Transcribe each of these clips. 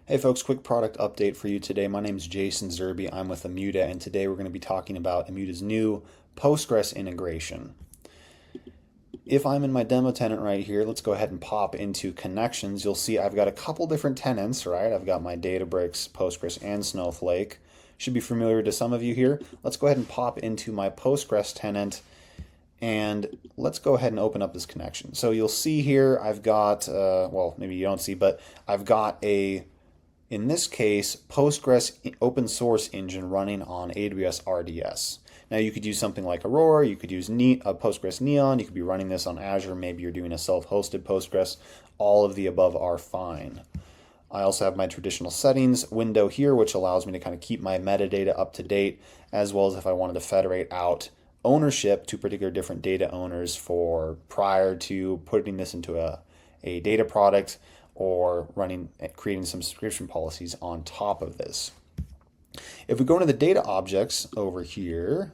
Hey folks, quick product update for you today. My name is Jason Zerby. I'm with Immuta, and today we're going to be talking about Immuta's new Postgres integration. If I'm in my demo tenant right here, let's go ahead and pop into connections. You'll see I've got a couple different tenants, right? I've got my Databricks, Postgres, and Snowflake. Should be familiar to some of you here. Let's go ahead and pop into my Postgres tenant, and let's go ahead and open up this connection. So you'll see here I've got, well, maybe you don't see, but I've got in this case, Postgres open source engine running on AWS RDS. Now you could use something like Aurora, you could use Postgres Neon, you could be running this on Azure, maybe you're doing a self-hosted Postgres. All of the above are fine. I also have my traditional settings window here, which allows me to kind of keep my metadata up to date, as well as if I wanted to federate out ownership to particular different data owners for prior to putting this into a data product or creating some subscription policies on top of this. If we go into the data objects over here,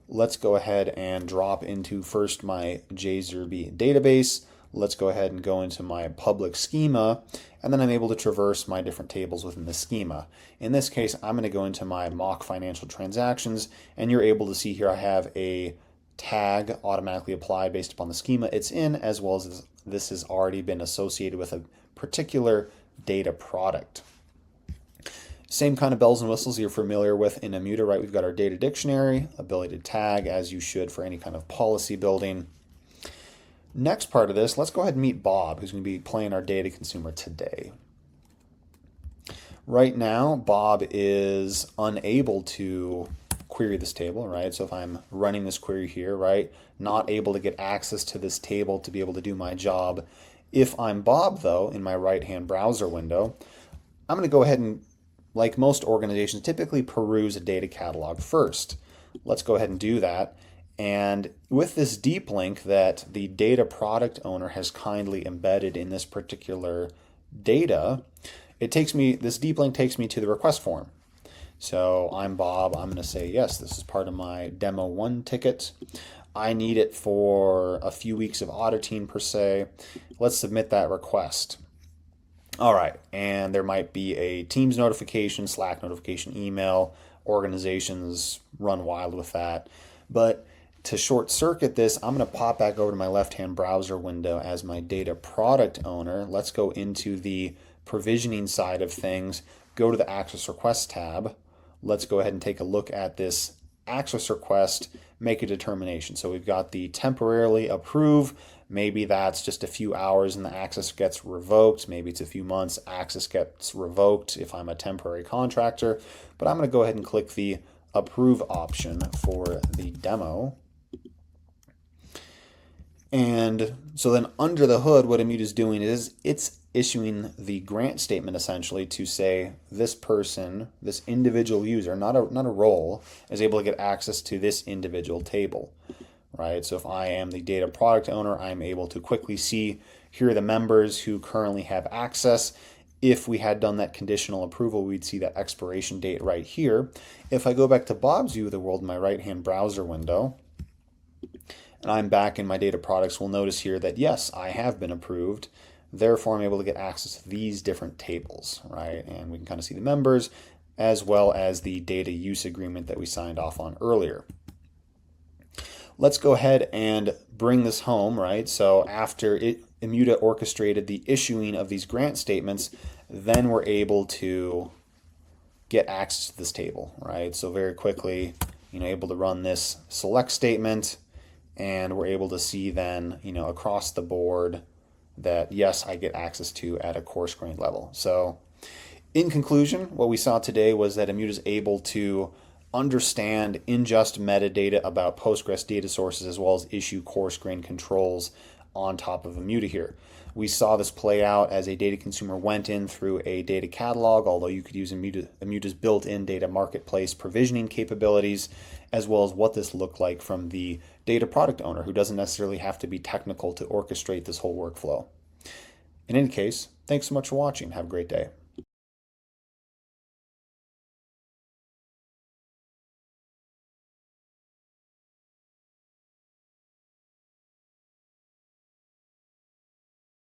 let's go ahead and drop into first my JZerby database. Let's go ahead and go into my public schema, and then I'm able to traverse my different tables within the schema. In this case, I'm going to go into my mock financial transactions, and you're able to see here I have a tag automatically applied based upon the schema it's in, as well as this has already been associated with a particular data product. Same kind of bells and whistles you're familiar with in Immuta, right? We've got our data dictionary, ability to tag as you should for any kind of policy building. Next part of this, let's go ahead and meet Bob, who's going to be playing our data consumer today. Right now, Bob is unable to query this table, right? So if I'm running this query here, right, not able to get access to this table to be able to do my job. If I'm Bob, though, in my right-hand browser window, I'm going to go ahead and, like most organizations, typically peruse a data catalog first. Let's go ahead and do that. And with this deep link that the data product owner has kindly embedded in this particular data, this deep link takes me to the request form. So I'm Bob, I'm going to say, yes, this is part of my demo 1 ticket. I need it for a few weeks of auditing per se. Let's submit that request. All right, and there might be a Teams notification, Slack notification, email. Organizations run wild with that. But to short circuit this, I'm going to pop back over to my left-hand browser window as my data product owner. Let's go into the provisioning side of things, go to the access request tab. Let's go ahead and take a look at this access request, make a determination. So we've got the temporarily approve. Maybe that's just a few hours and the access gets revoked. Maybe it's a few months, access gets revoked if I'm a temporary contractor. But I'm going to go ahead and click the approve option for the demo. And so then under the hood, what Immuta is doing is it's issuing the grant statement essentially to say this person, this individual user, not a role, is able to get access to this individual table, right? So if I am the data product owner, I'm able to quickly see here are the members who currently have access. If we had done that conditional approval, we'd see that expiration date right here. If I go back to Bob's view of the world in my right-hand browser window, and I'm back in my data products, we'll notice here that yes, I have been approved. Therefore, I'm able to get access to these different tables, right? And we can kind of see the members as well as the data use agreement that we signed off on earlier. Let's go ahead and bring this home, right? So after Immuta orchestrated the issuing of these grant statements, then we're able to get access to this table, right? So very quickly, able to run this select statement, and we're able to see then, across the board that yes, I get access to at a coarse grained level. So in conclusion, what we saw today was that Immuta is able to understand ingest metadata about Postgres data sources as well as issue coarse grained controls on top of Immuta here. We saw this play out as a data consumer went in through a data catalog, although you could use Immuta's built-in data marketplace provisioning capabilities, as well as what this looked like from the data product owner, who doesn't necessarily have to be technical to orchestrate this whole workflow. In any case, thanks so much for watching. Have a great day.